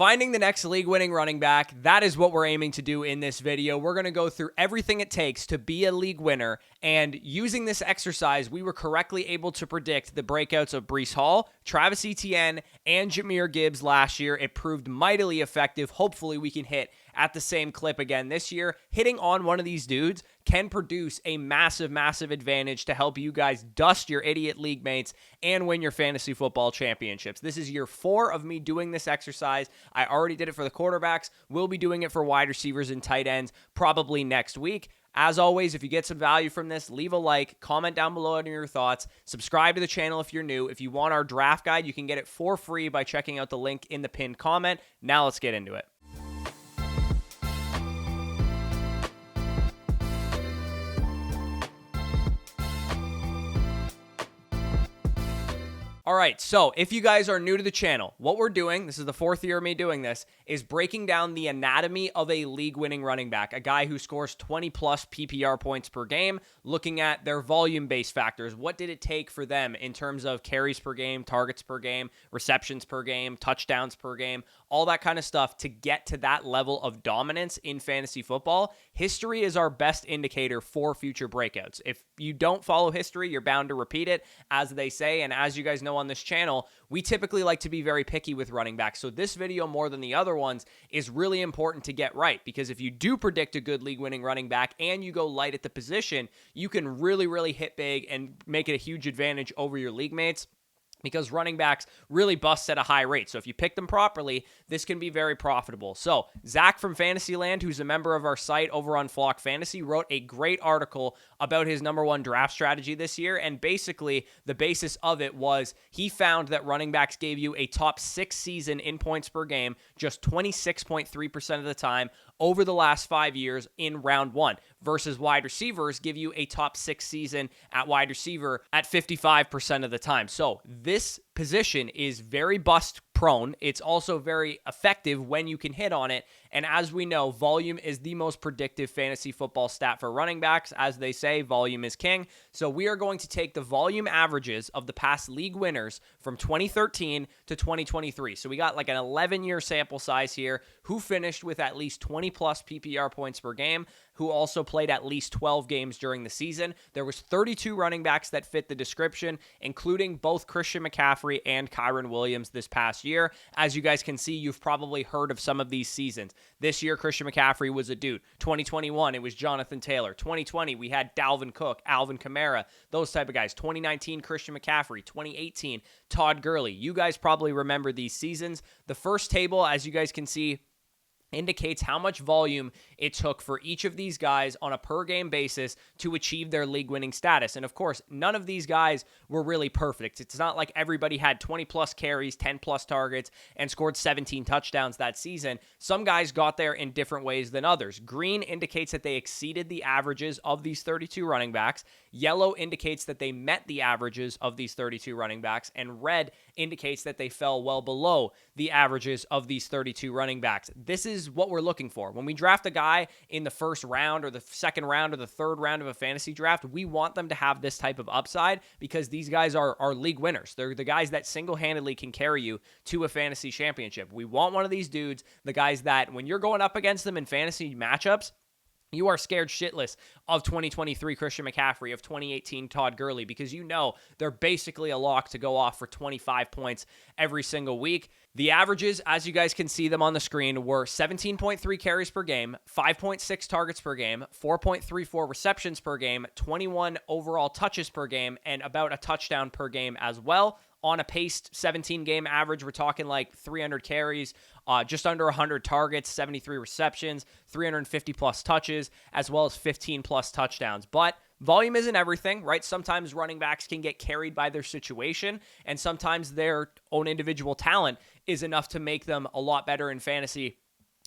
Finding the next league-winning running back, that is what we're aiming to do in this video. We're going to go through everything it takes to be a league winner, and using this exercise, we were correctly able to predict the breakouts of Breece Hall, Travis Etienne, and Jahmyr Gibbs last year. It proved mightily effective. Hopefully, we can hit at the same clip again this year. Hitting on one of these dudes can produce a massive, massive advantage to help you guys dust your idiot league mates and win your fantasy football championships. This is year 4 of me doing this exercise. I already did it for the quarterbacks. We'll be doing it for wide receivers and tight ends probably next week. As always, if you get some value from this, leave a like, comment down below on your thoughts, subscribe to the channel if you're new. If you want our draft guide, you can get it for free by checking out the link in the pinned comment. Now let's get into it. All right, so if you guys are new to the channel, what we're doing, this is the 4th year of me doing this, is breaking down the anatomy of a league-winning running back, a guy who scores 20-plus PPR points per game, looking at their volume-based factors. What did it take for them in terms of carries per game, targets per game, receptions per game, touchdowns per game, all that kind of stuff to get to that level of dominance in fantasy football? History is our best indicator for future breakouts. If you don't follow history, you're bound to repeat it, as they say, and as you guys know on this channel, we typically like to be very picky with running backs. So this video, more than the other ones, is really important to get right, because if you do predict a good league-winning running back and you go light at the position, you can really, really hit big and make it a huge advantage over your league mates, because running backs really bust at a high rate. So if you pick them properly, this can be very profitable. So Zach from Fantasyland, who's a member of our site over on Flock Fantasy, wrote a great article about his #1 draft strategy this year. And basically, the basis of it was he found that running backs gave you a top 6 season in points per game just 26.3% of the time over the last 5 years in round 1, versus wide receivers give you a top 6 season at wide receiver at 55% of the time. So this position is very bust prone. It's also very effective when you can hit on it. And as we know, volume is the most predictive fantasy football stat for running backs. As they say, volume is king. So we are going to take the volume averages of the past league winners from 2013 to 2023. So we got like an 11-year sample size here, who finished with at least 20-plus PPR points per game, who also played at least 12 games during the season. There was 32 running backs that fit the description, including both Christian McCaffrey and Kyren Williams this past year. As you guys can see, you've probably heard of some of these seasons. This year, Christian McCaffrey was a dude. 2021, it was Jonathan Taylor. 2020, we had Dalvin Cook, Alvin Kamara, those type of guys. 2019, Christian McCaffrey. 2018, Todd Gurley. You guys probably remember these seasons. The first table, as you guys can see, indicates how much volume it took for each of these guys on a per-game basis to achieve their league-winning status. And of course, none of these guys were really perfect. It's not like everybody had 20-plus carries, 10-plus targets, and scored 17 touchdowns that season. Some guys got there in different ways than others. Green indicates that they exceeded the averages of these 32 running backs. Yellow indicates that they met the averages of these 32 running backs. And red indicates that they fell well below the averages of these 32 running backs. This is what we're looking for. When we draft a guy in the first round or the second round or the third round of a fantasy draft, we want them to have this type of upside, because these guys are league winners. They're the guys that single-handedly can carry you to a fantasy championship. We want one of these dudes, the guys that when you're going up against them in fantasy matchups, you are scared shitless of 2023 Christian McCaffrey, of 2018 Todd Gurley, because you know they're basically a lock to go off for 25 points every single week. The averages, as you guys can see them on the screen, were 17.3 carries per game, 5.6 targets per game, 4.34 receptions per game, 21 overall touches per game, and about a touchdown per game as well. On a paced 17-game average, we're talking like 300 carries, just under 100 targets, 73 receptions, 350-plus touches, as well as 15-plus touchdowns. But volume isn't everything, right? Sometimes running backs can get carried by their situation, and sometimes their own individual talent is enough to make them a lot better in fantasy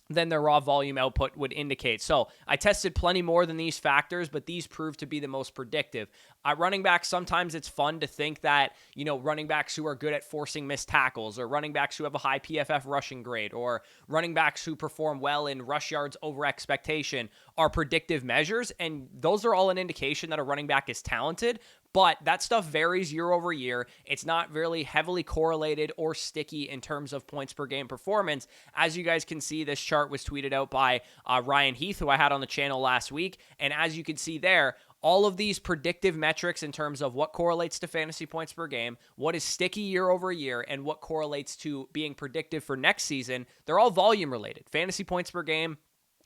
than their raw volume output would indicate. So I tested plenty more than these factors, but these proved to be the most predictive. Running backs, sometimes it's fun to think that, running backs who are good at forcing missed tackles, or running backs who have a high PFF rushing grade, or running backs who perform well in rush yards over expectation are predictive measures. And those are all an indication that a running back is talented. But that stuff varies year over year. It's not really heavily correlated or sticky in terms of points per game performance. As you guys can see, this chart was tweeted out by Ryan Heath, who I had on the channel last week. And as you can see there, all of these predictive metrics in terms of what correlates to fantasy points per game, what is sticky year over year, and what correlates to being predictive for next season, they're all volume related. Fantasy points per game,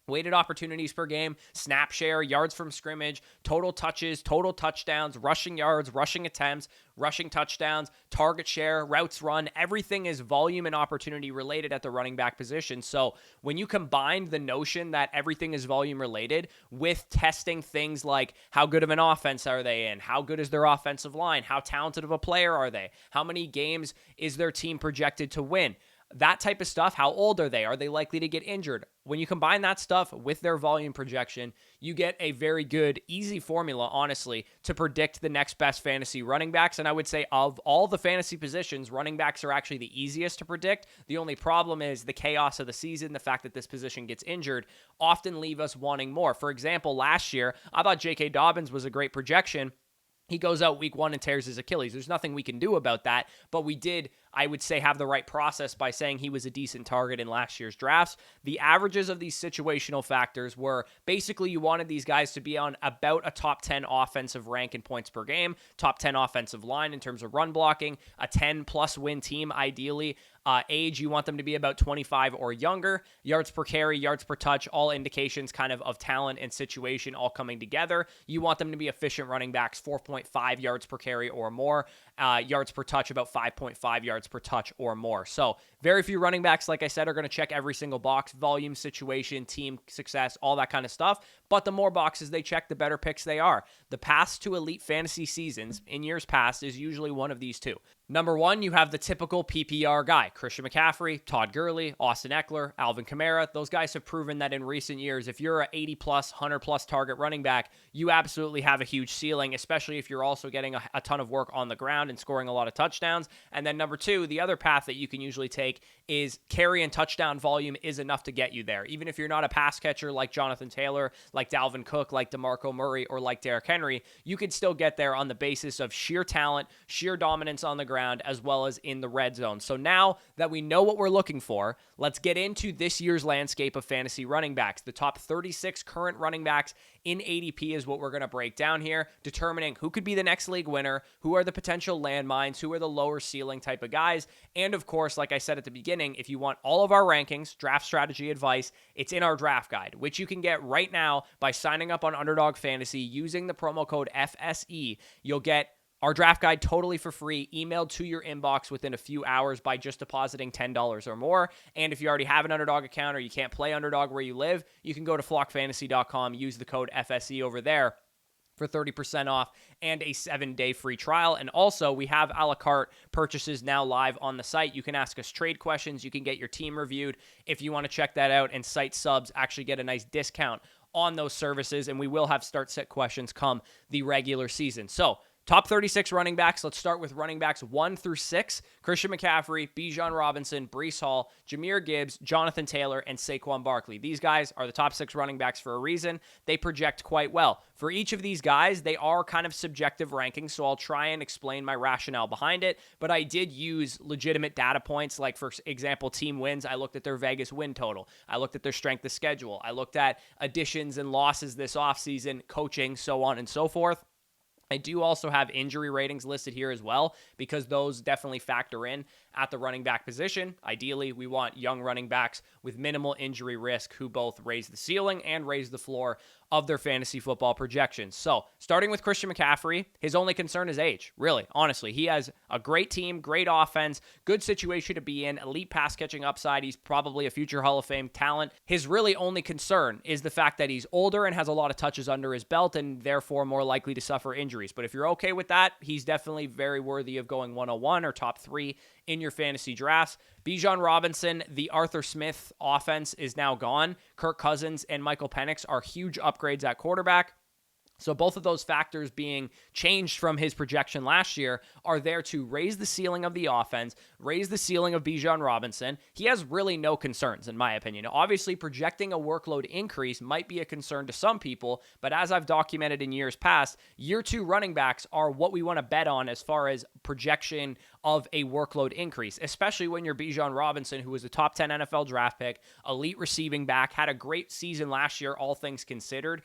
weighted opportunities per game, snap share, yards from scrimmage, total touches, total touchdowns, rushing yards, rushing attempts, rushing touchdowns, target share, routes run, everything is volume and opportunity related at the running back position. So when you combine the notion that everything is volume related with testing things like how good of an offense are they in, how good is their offensive line, how talented of a player are they, how many games is their team projected to win, that type of stuff, how old are they likely to get injured? When you combine that stuff with their volume projection, you get a very good, easy formula, honestly, to predict the next best fantasy running backs. And I would say of all the fantasy positions, running backs are actually the easiest to predict. The only problem is the chaos of the season, the fact that this position gets injured, often leave us wanting more. For example, last year, I thought J.K. Dobbins was a great projection. He goes out week 1 and tears his Achilles. There's nothing we can do about that, but we did, I would say, have the right process by saying he was a decent target in last year's drafts. The averages of these situational factors were basically you wanted these guys to be on about a top 10 offensive rank in points per game, top 10 offensive line in terms of run blocking, a 10-plus win team ideally. Age, you want them to be about 25 or younger. Yards per carry, yards per touch, all indications kind of talent and situation all coming together. You want them to be efficient running backs, 4.5 yards per carry or more. Yards per touch, about 5.5 yards per touch or more. So very few running backs, like I said, are going to check every single box, volume, situation, team success, all that kind of stuff. But the more boxes they check, the better picks they are. The path to elite fantasy seasons in years past is usually one of these two. Number one, you have the typical PPR guy, Christian McCaffrey, Todd Gurley, Austin Eckler, Alvin Kamara. Those guys have proven that in recent years, if you're an 80-plus, 100-plus target running back, you absolutely have a huge ceiling, especially if you're also getting a ton of work on the ground and scoring a lot of touchdowns. And then number two, the other path that you can usually take is carry and touchdown volume is enough to get you there. Even if you're not a pass catcher like Jonathan Taylor, like Dalvin Cook, like DeMarco Murray, or like Derrick Henry, you could still get there on the basis of sheer talent, sheer dominance on the ground, as well as in the red zone. So now that we know what we're looking for, let's get into this year's landscape of fantasy running backs. The top 36 current running backs in ADP is what we're going to break down here, determining who could be the next league winner, who are the potential landmines, who are the lower ceiling type of guys. And of course, like I said at the beginning, if you want all of our rankings, draft strategy advice, it's in our draft guide, which you can get right now by signing up on Underdog Fantasy using the promo code FSE. You'll get our draft guide totally for free, emailed to your inbox within a few hours by just depositing $10 or more. And if you already have an Underdog account or you can't play Underdog where you live, you can go to flockfantasy.com, use the code FSE over there for 30% off and a 7-day free trial. And also, we have a la carte purchases now live on the site. You can ask us trade questions. You can get your team reviewed if you want to check that out. And site subs actually get a nice discount on those services. And we will have start set questions come the regular season. So, top 36 running backs. Let's start with running backs 1 through 6. Christian McCaffrey, Bijan Robinson, Breece Hall, Jahmyr Gibbs, Jonathan Taylor, and Saquon Barkley. These guys are the top 6 running backs for a reason. They project quite well. For each of these guys, they are kind of subjective rankings, so I'll try and explain my rationale behind it, but I did use legitimate data points, like for example, team wins. I looked at their Vegas win total. I looked at their strength of schedule. I looked at additions and losses this offseason, coaching, so on and so forth. I do also have injury ratings listed here as well, because those definitely factor in at the running back position. Ideally, we want young running backs with minimal injury risk who both raise the ceiling and raise the floor of their fantasy football projections. So, starting with Christian McCaffrey, his only concern is age. Really, honestly, he has a great team, great offense, good situation to be in, elite pass catching upside. He's probably a future Hall of Fame talent. His really only concern is the fact that he's older and has a lot of touches under his belt and therefore more likely to suffer injuries. But if you're okay with that, he's definitely very worthy of going 101 or top 3 in your fantasy drafts. Bijan Robinson, the Arthur Smith offense is now gone. Kirk Cousins and Michael Penix are huge upgrades at quarterback. So both of those factors being changed from his projection last year are there to raise the ceiling of the offense, raise the ceiling of Bijan Robinson. He has really no concerns, in my opinion. Obviously, projecting a workload increase might be a concern to some people, but as I've documented in years past, year two running backs are what we want to bet on as far as projection of a workload increase, especially when you're Bijan Robinson, who was a top 10 NFL draft pick, elite receiving back, had a great season last year, all things considered,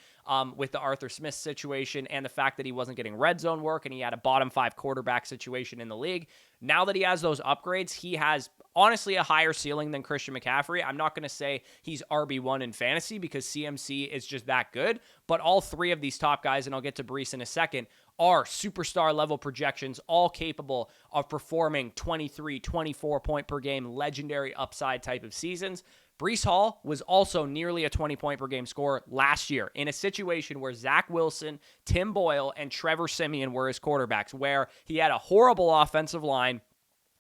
with the Arthur Smith situation and the fact that he wasn't getting red zone work and he had a bottom 5 quarterback situation in the league. Now that he has those upgrades, he has honestly a higher ceiling than Christian McCaffrey. I'm not going to say he's RB1 in fantasy because CMC is just that good, but all three of these top guys, and I'll get to Breece in a second, are superstar level projections, all capable of performing 23, 24 point per game, legendary upside type of seasons. Breece Hall was also nearly a 20 point per game scorer last year in a situation where Zach Wilson, Tim Boyle, and Trevor Siemian were his quarterbacks, where he had a horrible offensive line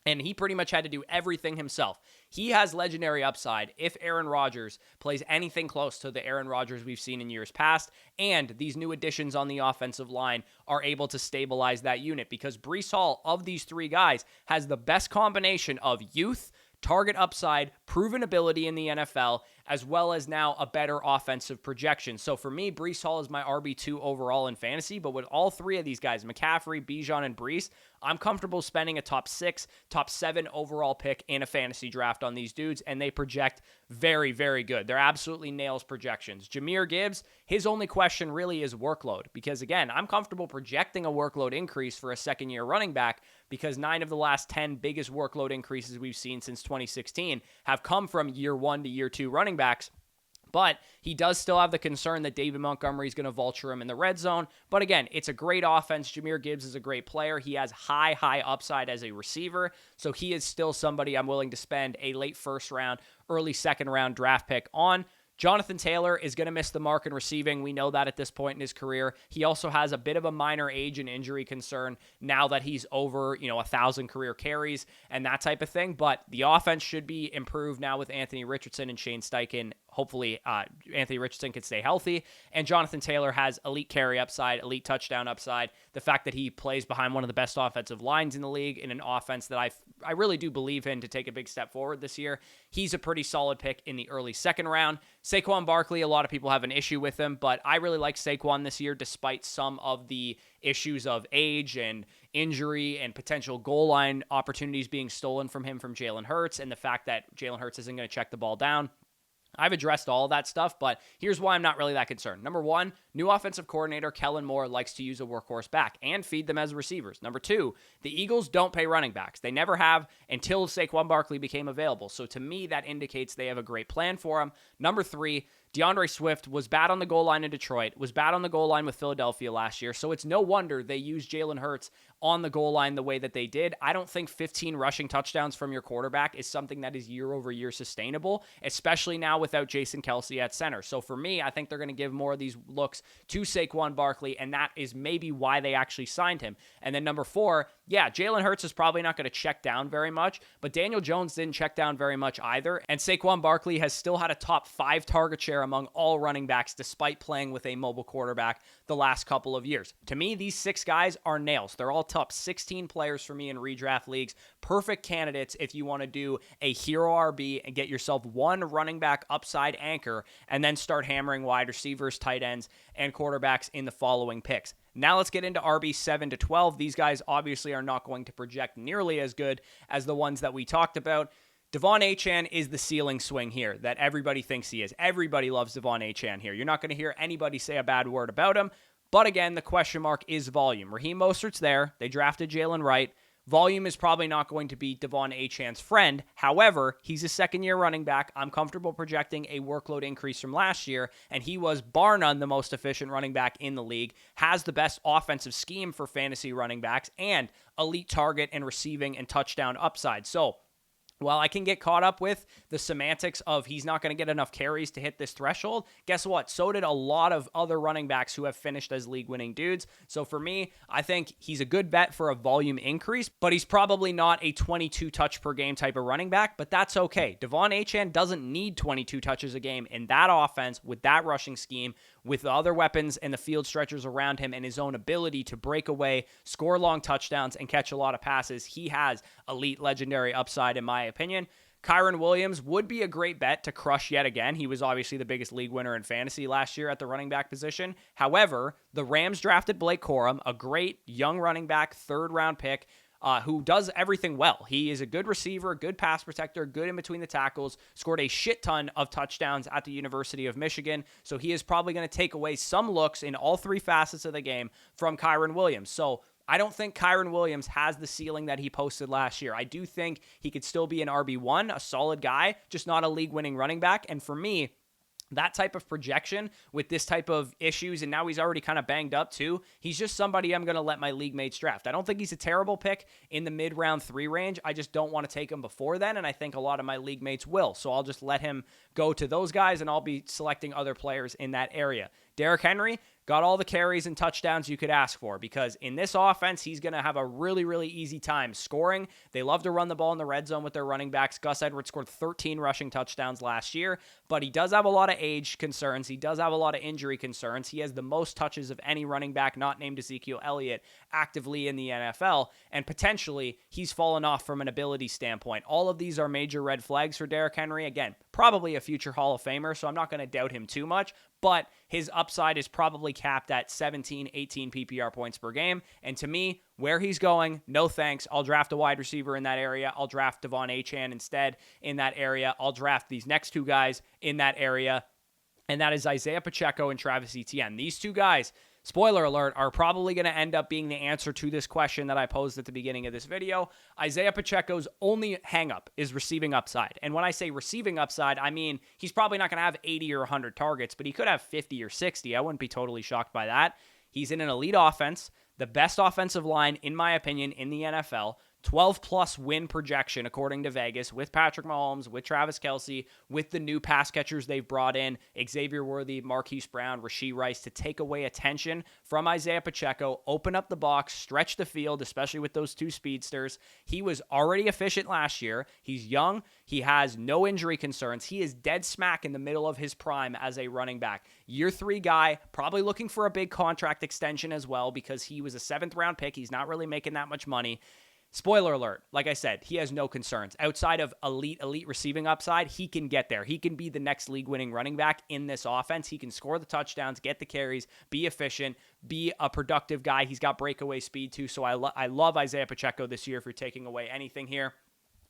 and he pretty much had to do everything himself. He has legendary upside if Aaron Rodgers plays anything close to the Aaron Rodgers we've seen in years past, and these new additions on the offensive line are able to stabilize that unit, because Breece Hall, of these three guys, has the best combination of youth, target upside, proven ability in the NFL, as well as now a better offensive projection. So for me, Breece Hall is my RB2 overall in fantasy, but with all three of these guys, McCaffrey, Bijan, and Breece, I'm comfortable spending a top 6, top 7 overall pick in a fantasy draft on these dudes, and they project very, very good. They're absolutely nails projections. Jahmyr Gibbs, his only question really is workload, because again, I'm comfortable projecting a workload increase for a second-year running back, because 9 of the last 10 biggest workload increases we've seen since 2016 have come from year 1 to year 2 running backs. But he does still have the concern that David Montgomery is going to vulture him in the red zone. But again, it's a great offense. Jahmyr Gibbs is a great player. He has high upside as a receiver. So he is still somebody I'm willing to spend a late first round, early second round draft pick on. Jonathan Taylor is going to miss the mark in receiving. We know that at this point in his career. He also has a bit of a minor age and injury concern now that he's over, 1,000 career carries and that type of thing. But the offense should be improved now with Anthony Richardson and Shane Steichen. Hopefully, Anthony Richardson can stay healthy. And Jonathan Taylor has elite carry upside, elite touchdown upside. The fact that he plays behind one of the best offensive lines in the league in an offense that I really do believe in to take a big step forward this year. He's a pretty solid pick in the early second round. Saquon Barkley, a lot of people have an issue with him, but I really like Saquon this year despite some of the issues of age and injury and potential goal line opportunities being stolen from him from Jalen Hurts, and the fact that Jalen Hurts isn't going to check the ball down. I've addressed all of that stuff, but here's why I'm not really that concerned. Number one, new offensive coordinator Kellen Moore likes to use a workhorse back and feed them as receivers. Number two, the Eagles don't pay running backs. They never have until Saquon Barkley became available. So to me, that indicates they have a great plan for him. Number three, DeAndre Swift was bad on the goal line in Detroit, was bad on the goal line with Philadelphia last year, so it's no wonder they used Jalen Hurts on the goal line the way that they did. I don't think 15 rushing touchdowns from your quarterback is something that is year over year sustainable, especially now without Jason Kelce at center. So for me, I think they're going to give more of these looks to Saquon Barkley, and that is maybe why they actually signed him. And then number four, yeah, Jalen Hurts is probably not going to check down very much, but Daniel Jones didn't check down very much either, and Saquon Barkley has still had a top 5 target share among all running backs despite playing with a mobile quarterback the last couple of years. To me, these 6 guys are nails. They're all top 16 players for me in redraft leagues. Perfect candidates if you want to do a hero RB and get yourself one running back upside anchor and then start hammering wide receivers, tight ends, and quarterbacks in the following picks. Now let's get into RB 7 to 12. These guys obviously are not going to project nearly as good as the ones that we talked about. Devon Achane is the ceiling swing here that everybody thinks he is. Everybody loves Devon Achane here. You're not going to hear anybody say a bad word about him. But again, the question mark is volume. Raheem Mostert's there. They drafted Jalen Wright. Volume is probably not going to be Devon Achane's friend. However, he's a second-year running back. I'm comfortable projecting a workload increase from last year, and he was bar none the most efficient running back in the league, has the best offensive scheme for fantasy running backs, and elite target and receiving and touchdown upside. So While I can get caught up with the semantics of he's not going to get enough carries to hit this threshold, guess what? So did a lot of other running backs who have finished as league-winning dudes. So for me, I think he's a good bet for a volume increase, but he's probably not a 22 touch per game type of running back, but that's okay. Devon Achane doesn't need 22 touches a game in that offense with that rushing scheme, with the other weapons and the field stretchers around him and his own ability to break away, score long touchdowns, and catch a lot of passes. He has elite legendary upside, in my opinion. Kyren Williams would be a great bet to crush yet again. He was obviously the biggest league winner in fantasy last year at the running back position. However, the Rams drafted Blake Corum, a great young running back, third-round pick, who does everything well. He is a good receiver, good pass protector, good in between the tackles, scored a shit ton of touchdowns at the University of Michigan. So he is probably going to take away some looks in all three facets of the game from Kyren Williams. So I don't think Kyren Williams has the ceiling that he posted last year. I do think he could still be an RB1, a solid guy, just not a league-winning running back. And for me, that type of projection with this type of issues, and now he's already kind of banged up too, he's just somebody I'm going to let my league mates draft. I don't think he's a terrible pick in the mid-round 3 range. I just don't want to take him before then, and I think a lot of my league mates will. So I'll just let him go to those guys, and I'll be selecting other players in that area. Derrick Henry got all the carries and touchdowns you could ask for, because in this offense, he's going to have a really, really easy time scoring. They love to run the ball in the red zone with their running backs. Gus Edwards scored 13 rushing touchdowns last year, but he does have a lot of age concerns. He does have a lot of injury concerns. He has the most touches of any running back not named Ezekiel Elliott actively in the NFL, and potentially he's fallen off from an ability standpoint. All of these are major red flags for Derrick Henry. Again, probably a future Hall of Famer, so I'm not going to doubt him too much, but his upside is probably capped at 17, 18 PPR points per game. And to me, where he's going, no thanks. I'll draft a wide receiver in that area. I'll draft Devon Achane instead in that area. I'll draft these next two guys in that area, and that is Isaiah Pacheco and Travis Etienne. These two guys, spoiler alert, are probably going to end up being the answer to this question that I posed at the beginning of this video. Isaiah Pacheco's only hangup is receiving upside. And when I say receiving upside, I mean he's probably not going to have 80 or 100 targets, but he could have 50 or 60. I wouldn't be totally shocked by that. He's in an elite offense, the best offensive line, in my opinion, in the NFL. 12-plus win projection, according to Vegas, with Patrick Mahomes, with Travis Kelce, with the new pass catchers they've brought in, Xavier Worthy, Marquise Brown, Rashee Rice, to take away attention from Isaiah Pacheco, open up the box, stretch the field, especially with those two speedsters. He was already efficient last year. He's young. He has no injury concerns. He is dead smack in the middle of his prime as a running back. Year 3 guy, probably looking for a big contract extension as well, because he was a 7th-round pick. He's not really making that much money. Spoiler alert, like I said, he has no concerns. Outside of elite receiving upside, he can get there. He can be the next league-winning running back in this offense. He can score the touchdowns, get the carries, be efficient, be a productive guy. He's got breakaway speed too, so I love Isaiah Pacheco this year if you're taking away anything here.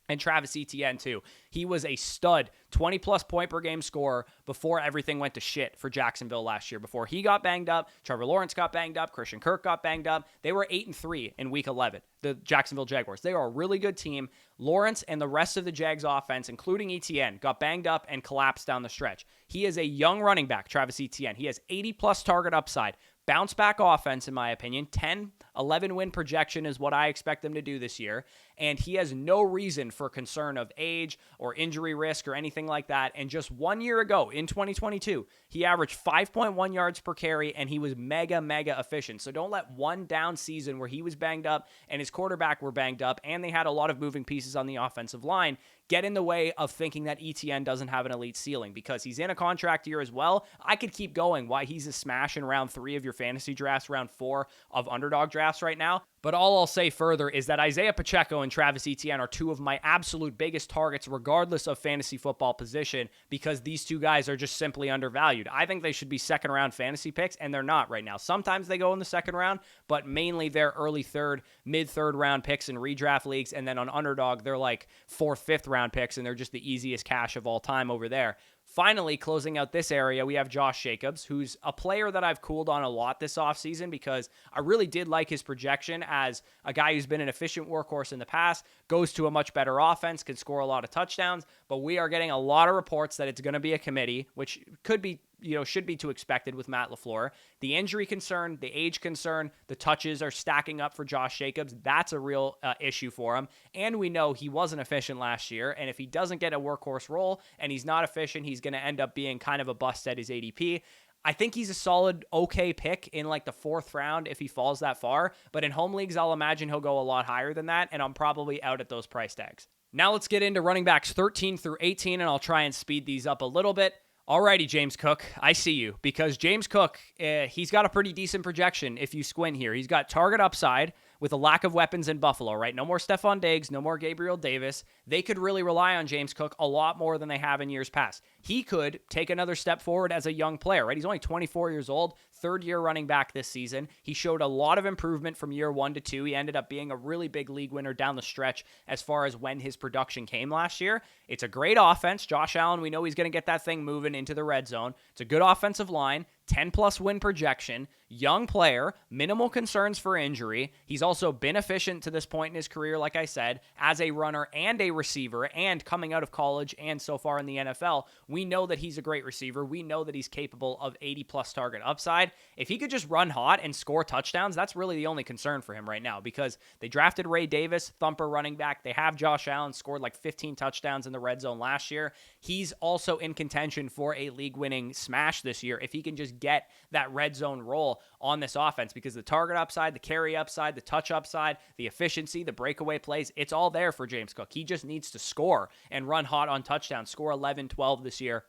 And Travis Etienne, too. He was a stud, 20-plus point per game scorer before everything went to shit for Jacksonville last year. Before he got banged up, Trevor Lawrence got banged up, Christian Kirk got banged up. They were 8-3 in Week 11, the Jacksonville Jaguars. They are a really good team. Lawrence and the rest of the Jags offense, including Etienne, got banged up and collapsed down the stretch. He is a young running back, Travis Etienne. He has 80-plus target upside. Bounce back offense, in my opinion. 10, 11 win projection is what I expect them to do this year. And he has no reason for concern of age or injury risk or anything like that. And just 1 year ago, in 2022, he averaged 5.1 yards per carry, and he was mega efficient. So don't let one down season where he was banged up and his quarterback were banged up and they had a lot of moving pieces on the offensive line get in the way of thinking that Etienne doesn't have an elite ceiling, because he's in a contract year as well. I could keep going why he's a smash in round 3 of your fantasy drafts, round 4 of underdog drafts right now. But all I'll say further is that Isaiah Pacheco and Travis Etienne are two of my absolute biggest targets, regardless of fantasy football position, because these two guys are just simply undervalued. I think they should be second-round fantasy picks, and they're not right now. Sometimes they go in the second round, but mainly they're early third, mid-third round picks in redraft leagues, and then on underdog, they're like 4th, 5th round picks, and they're just the easiest cash of all time over there. Finally, closing out this area, we have Josh Jacobs, who's a player that I've cooled on a lot this offseason because I really did like his projection as a guy who's been an efficient workhorse in the past, goes to a much better offense, can score a lot of touchdowns, but we are getting a lot of reports that it's going to be a committee, which could be should be to expected with Matt LaFleur. The injury concern, the age concern, the touches are stacking up for Josh Jacobs. That's a real issue for him. And we know he wasn't efficient last year. And if he doesn't get a workhorse role and he's not efficient, he's going to end up being kind of a bust at his ADP. I think he's a solid, okay pick in like the 4th round if he falls that far. But in home leagues, I'll imagine he'll go a lot higher than that. And I'm probably out at those price tags. Now let's get into running backs 13 through 18, and I'll try and speed these up a little bit. Alrighty, James Cook, I see you, because James Cook, he's got a pretty decent projection if you squint here. He's got target upside with a lack of weapons in Buffalo, right? No more Stephon Diggs, no more Gabriel Davis. They could really rely on James Cook a lot more than they have in years past. He could take another step forward as a young player, right? He's only 24 years old, 3rd-year running back this season. He showed a lot of improvement from year 1 to 2. He ended up being a really big league winner down the stretch as far as when his production came last year. It's a great offense. Josh Allen, we know he's going to get that thing moving into the red zone. It's a good offensive line. 10-plus win projection, young player, minimal concerns for injury. He's also been efficient to this point in his career, like I said, as a runner and a receiver, and coming out of college and so far in the NFL. We know that he's a great receiver. We know that he's capable of 80-plus target upside. If he could just run hot and score touchdowns, that's really the only concern for him right now, because they drafted Ray Davis, thumper running back. They have Josh Allen, scored like 15 touchdowns in the red zone last year. He's also in contention for a league-winning smash this year if he can just get that red zone role on this offense, because the target upside, the carry upside, the touch upside, the efficiency, the breakaway plays, it's all there for James Cook. He just needs to score and run hot on touchdowns, score 11, 12 this year,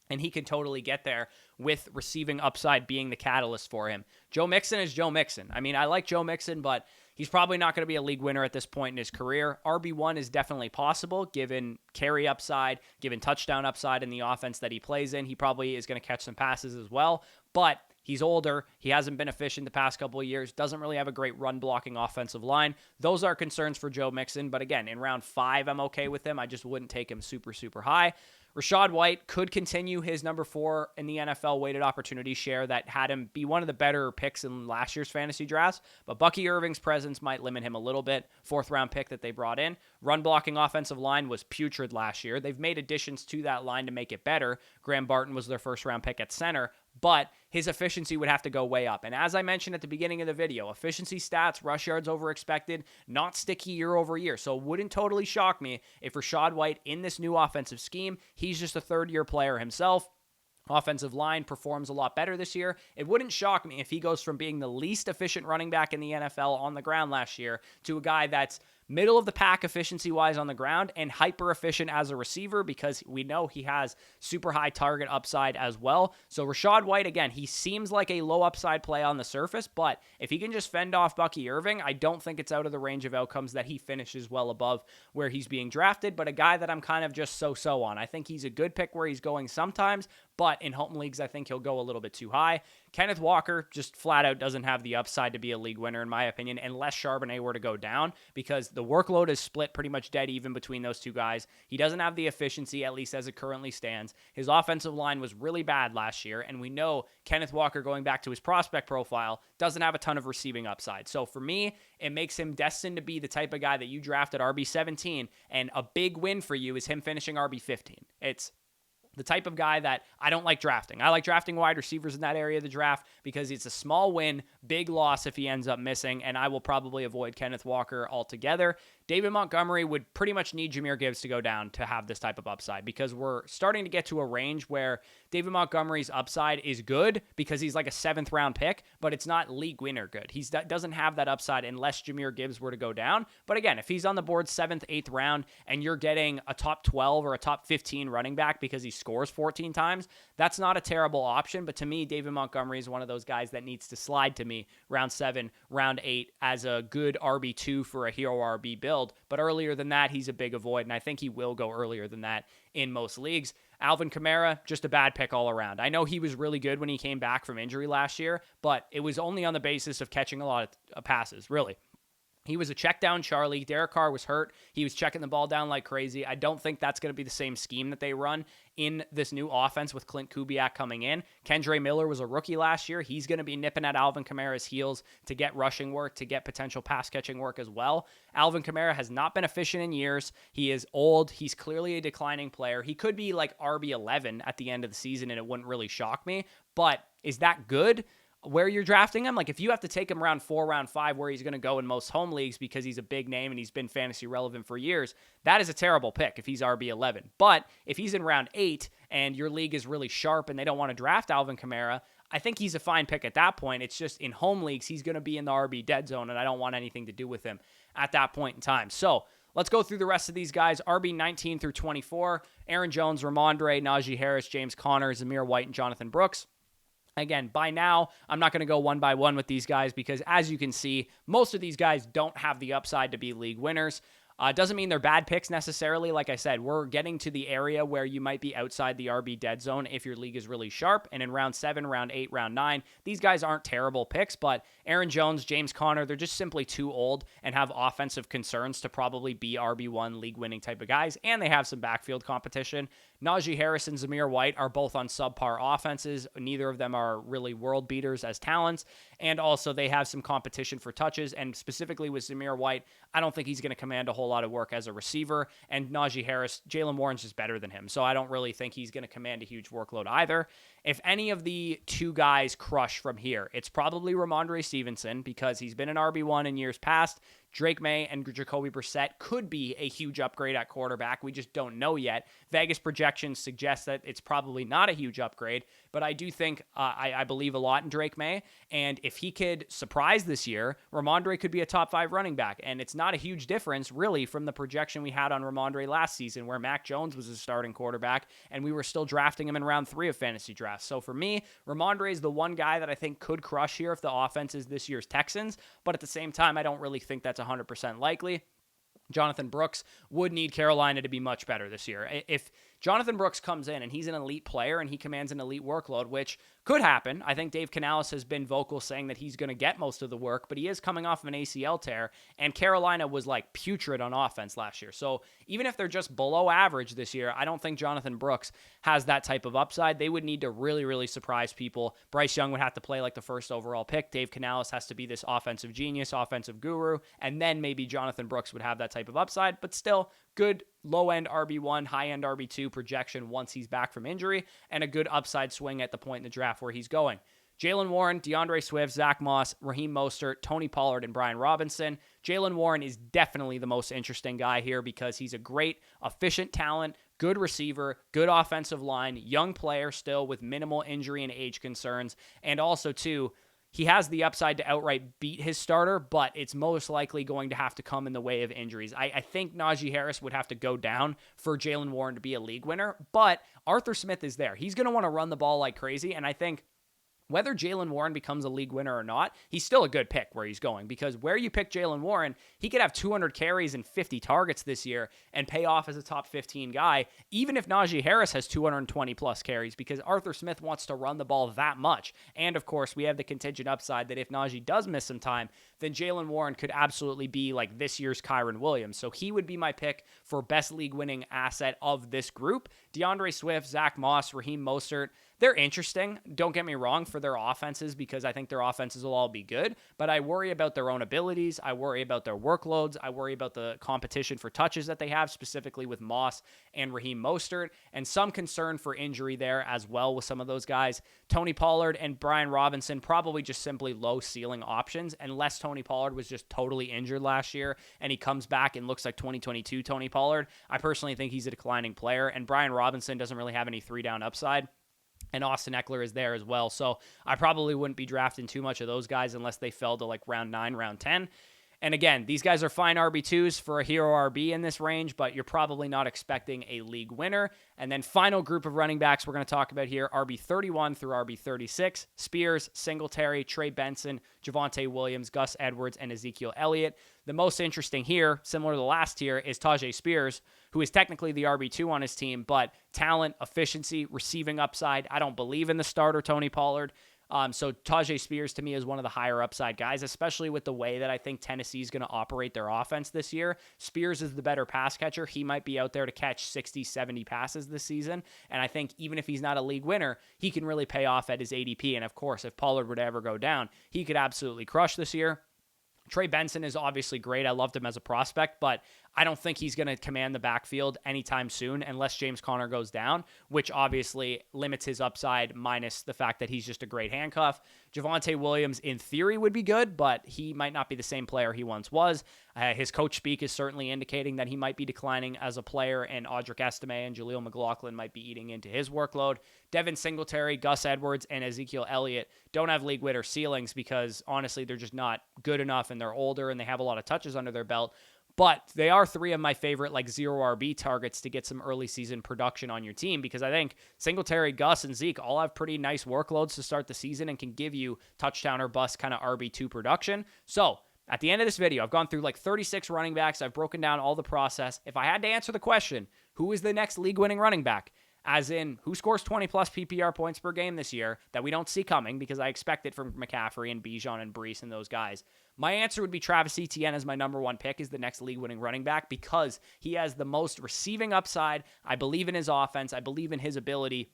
and he can totally get there with receiving upside being the catalyst for him. Joe Mixon is Joe Mixon. I mean, I like Joe Mixon, but he's probably not going to be a league winner at this point in his career. RB1 is definitely possible, given carry upside, given touchdown upside in the offense that he plays in. He probably is going to catch some passes as well, but he's older. He hasn't been efficient the past couple of years. Doesn't really have a great run-blocking offensive line. Those are concerns for Joe Mixon, but again, in round 5, I'm okay with him. I just wouldn't take him super, super high. Rachaad White could continue his number 4 in the NFL weighted opportunity share that had him be one of the better picks in last year's fantasy drafts, but Bucky Irving's presence might limit him a little bit. 4th-round pick that they brought in. Run-blocking offensive line was putrid last year. They've made additions to that line to make it better. Graham Barton was their 1st-round pick at center, but his efficiency would have to go way up. And as I mentioned at the beginning of the video, efficiency stats, rush yards over expected, not sticky year over year. So it wouldn't totally shock me if Rachaad White in this new offensive scheme, he's just a 3rd-year player himself. Offensive line performs a lot better this year. It wouldn't shock me if he goes from being the least efficient running back in the NFL on the ground last year to a guy that's middle of the pack efficiency-wise on the ground and hyper-efficient as a receiver, because we know he has super high target upside as well. So Rachaad White, again, he seems like a low upside play on the surface, but if he can just fend off Bucky Irving, I don't think it's out of the range of outcomes that he finishes well above where he's being drafted, but a guy that I'm kind of just so-so on. I think he's a good pick where he's going sometimes, but in home leagues, I think he'll go a little bit too high. Kenneth Walker just flat out doesn't have the upside to be a league winner, in my opinion, unless Charbonnet were to go down, because the workload is split pretty much dead even between those two guys. He doesn't have the efficiency, at least as it currently stands. His offensive line was really bad last year, and we know Kenneth Walker, going back to his prospect profile, doesn't have a ton of receiving upside. So for me, it makes him destined to be the type of guy that you draft at RB17, and a big win for you is him finishing RB15. It's the type of guy that I don't like drafting. I like drafting wide receivers in that area of the draft because it's a small win, big loss if he ends up missing, and I will probably avoid Kenneth Walker altogether. David Montgomery would pretty much need Jahmyr Gibbs to go down to have this type of upside, because we're starting to get to a range where David Montgomery's upside is good because he's like a 7th-round pick, but it's not league winner good. He doesn't have that upside unless Jahmyr Gibbs were to go down. But again, if he's on the board 7th, 8th round, and you're getting a top 12 or a top 15 running back because he scores 14 times, that's not a terrible option. But to me, David Montgomery is one of those guys that needs to slide to me round 7, round 8 as a good RB2 for a hero RB build. But earlier than that, he's a big avoid, and I think he will go earlier than that in most leagues. Alvin Kamara, just a bad pick all around. I know he was really good when he came back from injury last year, but it was only on the basis of catching a lot of passes, really. He was a check down Charlie. Derek Carr was hurt. He was checking the ball down like crazy. I don't think that's going to be the same scheme that they run in this new offense with Clint Kubiak coming in. Kendre Miller was a rookie last year. He's going to be nipping at Alvin Kamara's heels to get rushing work, to get potential pass catching work as well. Alvin Kamara has not been efficient in years. He is old. He's clearly a declining player. He could be like RB11 at the end of the season, and it wouldn't really shock me. But is that good? Where you're drafting him, like if you have to take him round 4, round 5, where he's going to go in most home leagues because he's a big name and he's been fantasy relevant for years, that is a terrible pick if he's RB11. But if he's in round 8 and your league is really sharp and they don't want to draft Alvin Kamara, I think he's a fine pick at that point. It's just in home leagues, he's going to be in the RB dead zone, and I don't want anything to do with him at that point in time. So let's go through the rest of these guys. RB 19 through 24, Aaron Jones, Ramondre, Najee Harris, James Conner, Zamir White, and Jonathan Brooks. Again, by now, I'm not going to go one by one with these guys because, as you can see, most of these guys don't have the upside to be league winners. Doesn't mean they're bad picks necessarily. Like I said, we're getting to the area where you might be outside the RB dead zone if your league is really sharp. And in round 7, round 8, round 9, these guys aren't terrible picks, but Aaron Jones, James Conner, they're just simply too old and have offensive concerns to probably be RB1 league winning type of guys. And they have some backfield competition. Najee Harris and Zamir White are both on subpar offenses. Neither of them are really world beaters as talents. And also they have some competition for touches. And specifically with Zamir White, I don't think he's going to command a whole lot of work as a receiver. And Najee Harris, Jalen Warren's just better than him. So I don't really think he's going to command a huge workload either. If any of the two guys crush from here, it's probably Ramondre Stevenson because he's been an RB1 in years past. Drake May and Jacoby Brissett could be a huge upgrade at quarterback. We just don't know yet. Vegas projections suggest that it's probably not a huge upgrade, but I do think I believe a lot in Drake May. And if he could surprise this year, Ramondre could be a top 5 running back. And it's not a huge difference, really, from the projection we had on Ramondre last season, where Mac Jones was his starting quarterback, and we were still drafting him in round 3 of fantasy drafts. So for me, Ramondre is the one guy that I think could crush here if the offense is this year's Texans. But at the same time, I don't really think that's 100% likely. Jonathan Brooks would need Carolina to be much better this year. If Jonathan Brooks comes in and he's an elite player and he commands an elite workload, which could happen. I think Dave Canales has been vocal saying that he's going to get most of the work, but he is coming off of an ACL tear, and Carolina was like putrid on offense last year. So even if they're just below average this year, I don't think Jonathan Brooks has that type of upside. They would need to really, really surprise people. Bryce Young would have to play like the first overall pick. Dave Canales has to be this offensive genius, offensive guru, and then maybe Jonathan Brooks would have that type of upside, but still good low-end RB1, high-end RB2 projection once he's back from injury, and a good upside swing at the point in the draft where he's going. Jalen Warren, DeAndre Swift, Zach Moss, Raheem Mostert, Tony Pollard, and Brian Robinson. Jalen Warren is definitely the most interesting guy here because he's a great, efficient talent, good receiver, good offensive line, young player still with minimal injury and age concerns, and also, too, he has the upside to outright beat his starter, but it's most likely going to have to come in the way of injuries. I think Najee Harris would have to go down for Jalen Warren to be a league winner, but Arthur Smith is there. He's going to want to run the ball like crazy, and I think whether Jalen Warren becomes a league winner or not, he's still a good pick where he's going, because where you pick Jalen Warren, he could have 200 carries and 50 targets this year and pay off as a top 15 guy, even if Najee Harris has 220 plus carries, because Arthur Smith wants to run the ball that much. And of course, we have the contingent upside that if Najee does miss some time, then Jalen Warren could absolutely be like this year's Kyron Williams. So he would be my pick for best league winning asset of this group. DeAndre Swift, Zach Moss, Raheem Mostert, they're interesting. Don't get me wrong for their offenses, because I think their offenses will all be good, but I worry about their own abilities. I worry about their workloads. I worry about the competition for touches that they have, specifically with Moss and Raheem Mostert, and some concern for injury there as well with some of those guys. Tony Pollard and Brian Robinson, probably just simply low ceiling options, unless Tony Pollard was just totally injured last year and he comes back and looks like 2022 Tony Pollard. I personally think he's a declining player, and Brian Robinson doesn't really have any 3-down upside. And Austin Eckler is there as well. So I probably wouldn't be drafting too much of those guys unless they fell to like round 9, round 10. And again, these guys are fine RB2s for a hero RB in this range, but you're probably not expecting a league winner. And then final group of running backs we're going to talk about here, RB31 through RB36, Spears, Singletary, Trey Benson, Javonte Williams, Gus Edwards, and Ezekiel Elliott. The most interesting here, similar to the last tier, is Tajay Spears, who is technically the RB2 on his team, but talent, efficiency, receiving upside. I don't believe in the starter, Tony Pollard. So Tajay Spears to me is one of the higher upside guys, especially with the way that I think Tennessee is going to operate their offense this year. Spears is the better pass catcher. He might be out there to catch 60, 70 passes this season. And I think even if he's not a league winner, he can really pay off at his ADP. And of course, if Pollard would ever go down, he could absolutely crush this year. Trey Benson is obviously great. I loved him as a prospect, but I don't think he's going to command the backfield anytime soon unless James Conner goes down, which obviously limits his upside minus the fact that he's just a great handcuff. Javonte Williams, in theory, would be good, but he might not be the same player he once was. His coach speak is certainly indicating that he might be declining as a player, and Audric Estime and Jaleel McLaughlin might be eating into his workload. Devin Singletary, Gus Edwards, and Ezekiel Elliott don't have league winner ceilings because, honestly, they're just not good enough, and they're older, and they have a lot of touches under their belt. But they are three of my favorite zero RB targets to get some early season production on your team, because I think Singletary, Gus, and Zeke all have pretty nice workloads to start the season and can give you touchdown or bust kind of RB2 production. So at the end of this video, I've gone through 36 running backs. I've broken down all the process. If I had to answer the question, who is the next league winning running back? As in, who scores 20 plus PPR points per game this year that we don't see coming because I expect it from McCaffrey and Bijan and Brees and those guys. My answer would be Travis Etienne as my number one pick is the next league-winning running back because he has the most receiving upside. I believe in his offense. I believe in his ability.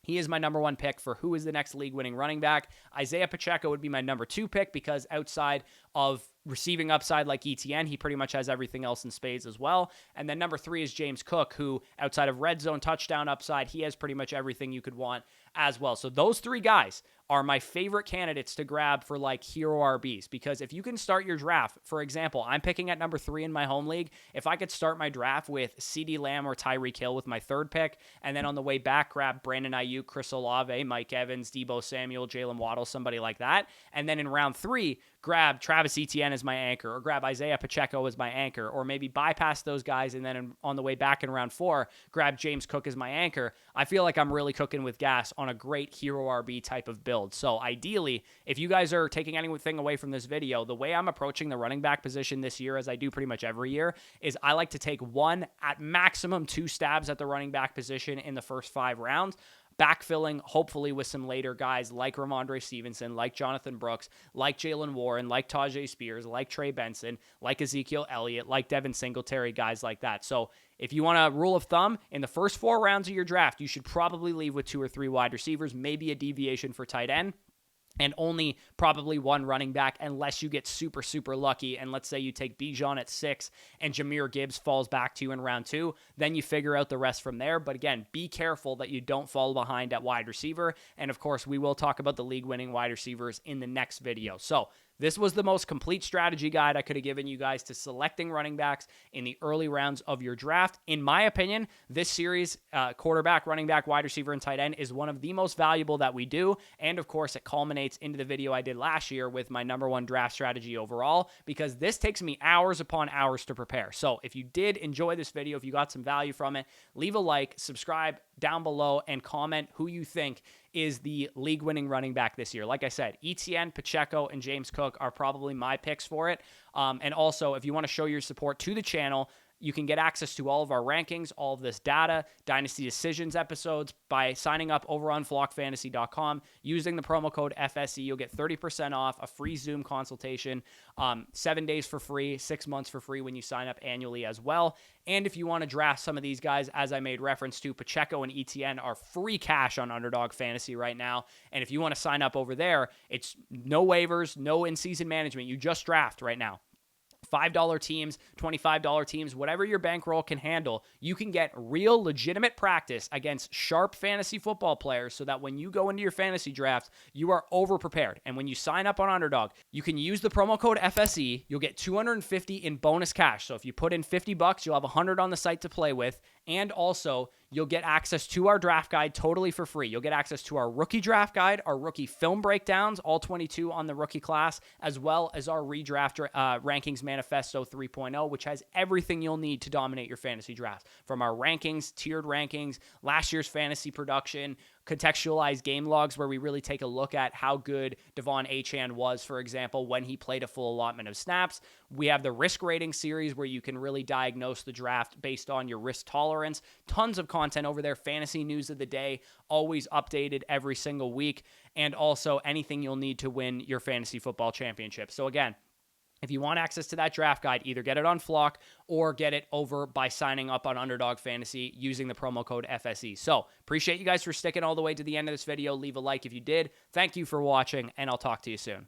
He is my number one pick for who is the next league-winning running back. Isaiah Pacheco would be my number two pick because outside of receiving upside like Etienne, he pretty much has everything else in spades as well. And then number three is James Cook, who outside of red zone touchdown upside, he has pretty much everything you could want as well. So those three guys are my favorite candidates to grab for hero RBs, because if you can start your draft, for example, I'm picking at number 3 in my home league. If I could start my draft with CeeDee Lamb or Tyreek Hill with my third pick, and then on the way back, grab Brandon Ayuk, Chris Olave, Mike Evans, Deebo Samuel, Jalen Waddle, somebody like that. And then in round 3, grab Travis Etienne as my anchor, or grab Isaiah Pacheco as my anchor, or maybe bypass those guys, and then on the way back in round 4, grab James Cook as my anchor. I feel like I'm really cooking with gas on a great hero RB type of build. So ideally, if you guys are taking anything away from this video, the way I'm approaching the running back position this year, as I do pretty much every year, is I like to take 1 at maximum 2 stabs at the running back position in the first 5 rounds, backfilling hopefully with some later guys like Ramondre Stevenson, like Jonathan Brooks, like Jalen Warren, like Tajay Spears, like Trey Benson, like Ezekiel Elliott, like Devin Singletary, guys like that. So if you want a rule of thumb, in the first 4 rounds of your draft, you should probably leave with 2 or 3 wide receivers, maybe a deviation for tight end, and only probably 1 running back unless you get super, super lucky. And let's say you take Bijan at 6 and Jahmyr Gibbs falls back to you in round 2. Then you figure out the rest from there. But again, be careful that you don't fall behind at wide receiver. And of course, we will talk about the league-winning wide receivers in the next video. So this was the most complete strategy guide I could have given you guys to selecting running backs in the early rounds of your draft. In my opinion, this series, quarterback, running back, wide receiver, and tight end is one of the most valuable that we do. And of course, it culminates into the video I did last year with my number 1 draft strategy overall, because this takes me hours upon hours to prepare. So if you did enjoy this video, if you got some value from it, leave a like, subscribe down below, and comment who you think is the league-winning running back this year. Like I said, Etienne, Pacheco, and James Cook are probably my picks for it. And also, if you want to show your support to the channel, you can get access to all of our rankings, all of this data, Dynasty Decisions episodes by signing up over on flockfantasy.com. Using the promo code FSE, you'll get 30% off, a free Zoom consultation, 7 days for free, 6 months for free when you sign up annually as well. And if you want to draft some of these guys, as I made reference to, Pacheco and ETN are free cash on Underdog Fantasy right now. And if you want to sign up over there, it's no waivers, no in-season management. You just draft right now. $5 teams, $25 teams, whatever your bankroll can handle, you can get real legitimate practice against sharp fantasy football players so that when you go into your fantasy draft, you are over prepared. And when you sign up on Underdog, you can use the promo code FSE. You'll get $250 in bonus cash. So if you put in $50, you'll have $100 on the site to play with. And also, you'll get access to our draft guide totally for free. You'll get access to our rookie draft guide, our rookie film breakdowns, all 22 on the rookie class, as well as our redraft rankings manifesto 3.0, which has everything you'll need to dominate your fantasy draft. From our rankings, tiered rankings, last year's fantasy production, contextualized game logs where we really take a look at how good Devon Achane was, for example, when he played a full allotment of snaps. We have the risk rating series where you can really diagnose the draft based on your risk tolerance. Tons of content over there. Fantasy news of the day, always updated every single week. And also anything you'll need to win your fantasy football championship. So again, if you want access to that draft guide, either get it on Flock or get it over by signing up on Underdog Fantasy using the promo code FSE. So appreciate you guys for sticking all the way to the end of this video. Leave a like if you did. Thank you for watching, and I'll talk to you soon.